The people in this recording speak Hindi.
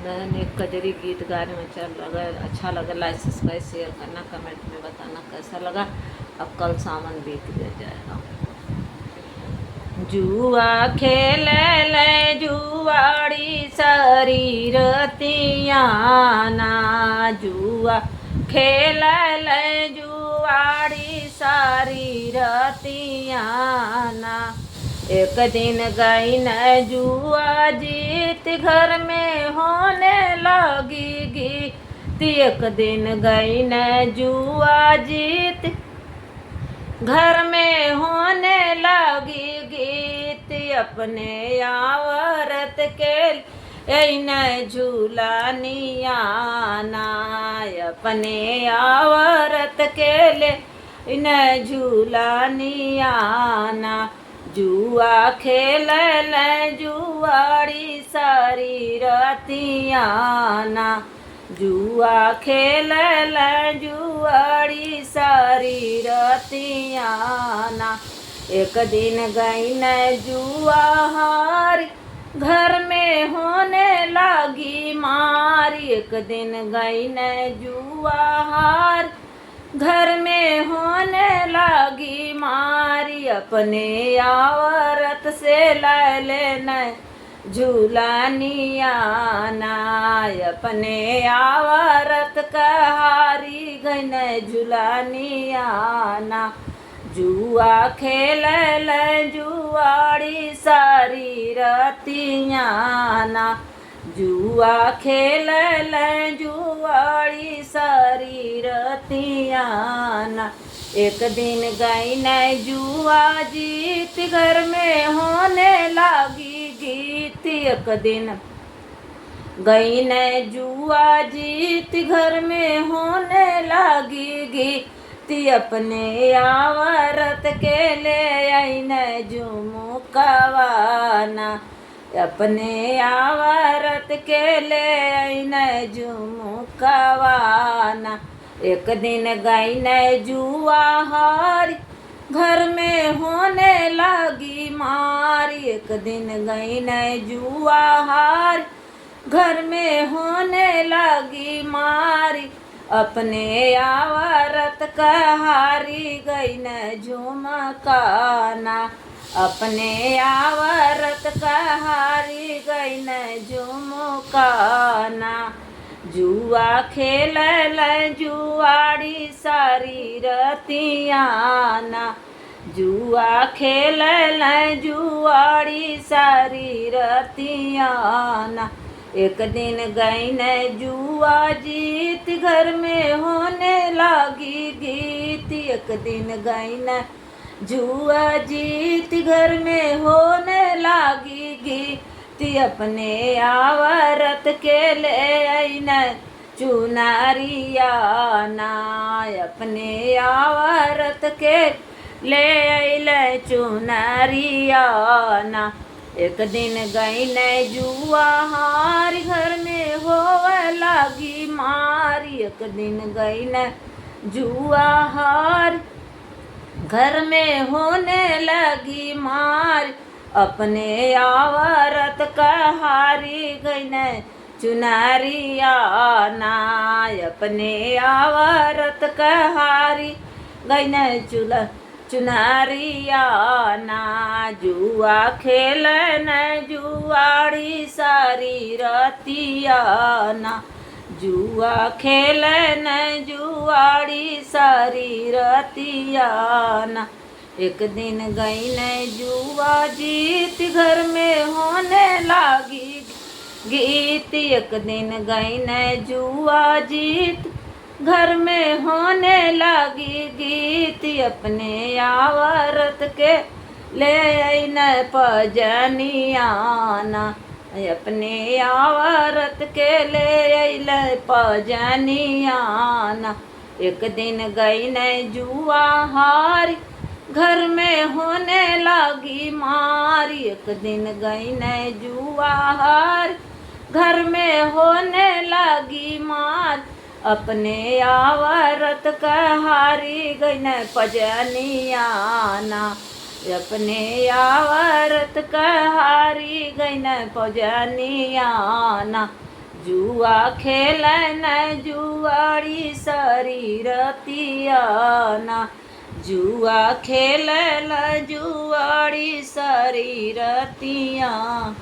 मैंने एक कजरी गीत गाने में चल लगा अच्छा लगा, लाइक सब्सक्राइब शेयर करना, कमेंट में बताना कैसा लगा। अब कल सावन बीत जाएगा। जुआ खेल ले जुआड़ी शरीर तियाना, जुआ खेल ले जुआड़ी शरीर तियाना। एक दिन गई न जुआ जीत घर में होने लगी गीत। एक दिन गई न जुआ जीत घर में होने लगी गीत। अपने आवरत के न झूलानिया ना, अपने आवरत के ले न झूलानिया ना। जुआ खेल ले जुआड़ी सारी रतियाना, जुआ खेल ले जुआड़ी सारी रतियाना। एक दिन गई न जुआ हारी घर में होने लगी मारी। एक दिन गई न जुआ हार घर में होने लगी मारी। अपने आवरत से ले लेना झूलानिया ना, अपने आवरत कहारी गई न झूलानिया ना। जुआ खेल ले जुआड़ी सारी रतियाना, जुआ खेल ले जुआड़ी सारी रतियाना। एक दिन गई न जुआ जीत घर में होने लगी गीत। एक दिन गई न जुआ जीत घर में होने लगी गीत। अपने आवरत के ले आई न झुमकावाना, अपने आवरत के ले आई न झुमकावाना। एक दिन गई न जुआ हारी घर में होने लगी मारी। एक दिन गई न जुआ हारी घर में होने लगी मारी। अपने आवरत कहारी गई न झुमकाना, अपने आवरत कहारी गई न झुमकाना। जुआ खेल ले जुआड़ी सारी रतियाना, जुआ खेल ले जुआड़ी सारी रतियाना। एक दिन गई न जुआ जीत घर में होने लगी गीत। एक दिन गई न जुआ जीत घर में होने लगी गीत। अपने आवरत के ले आई न चुनारिया ना, अपने आवरत के ले आई न चुनारिया ना। एक दिन गई न जुआ हारी घर में होवे लगी मारी। एक दिन गई न जुआ हार घर में होने लगी मार। अपने आवरत कहारी गई न चुनारिया ना, अपने आवरत कहारी गई न चुनारिया ना। जुआ खेल न जुआड़ी सारी रतियाना, जुआ खेल न जुआड़ी सारी रतियाना। एक दिन गई न जुआ जीत घर में होने लगी गीत। एक दिन गई न जुआ जीत घर में होने लगी गीत। अपने आवरत के ले आई न पजनियाना, अपने आवरत के ले आई न पजनियाना। एक दिन गई न जुआ हारी घर में होने लगी मारी। एक दिन गई न जुआ हारी घर में होने लगी मार। अपने आवरत कहारी गई न पजनियाना, अपने आवरत कहारी गई न पजनियाना। जुआ खेले न जुआरी शरीरतियाना, जुआ खेले ल जुआरी शरीरतिया।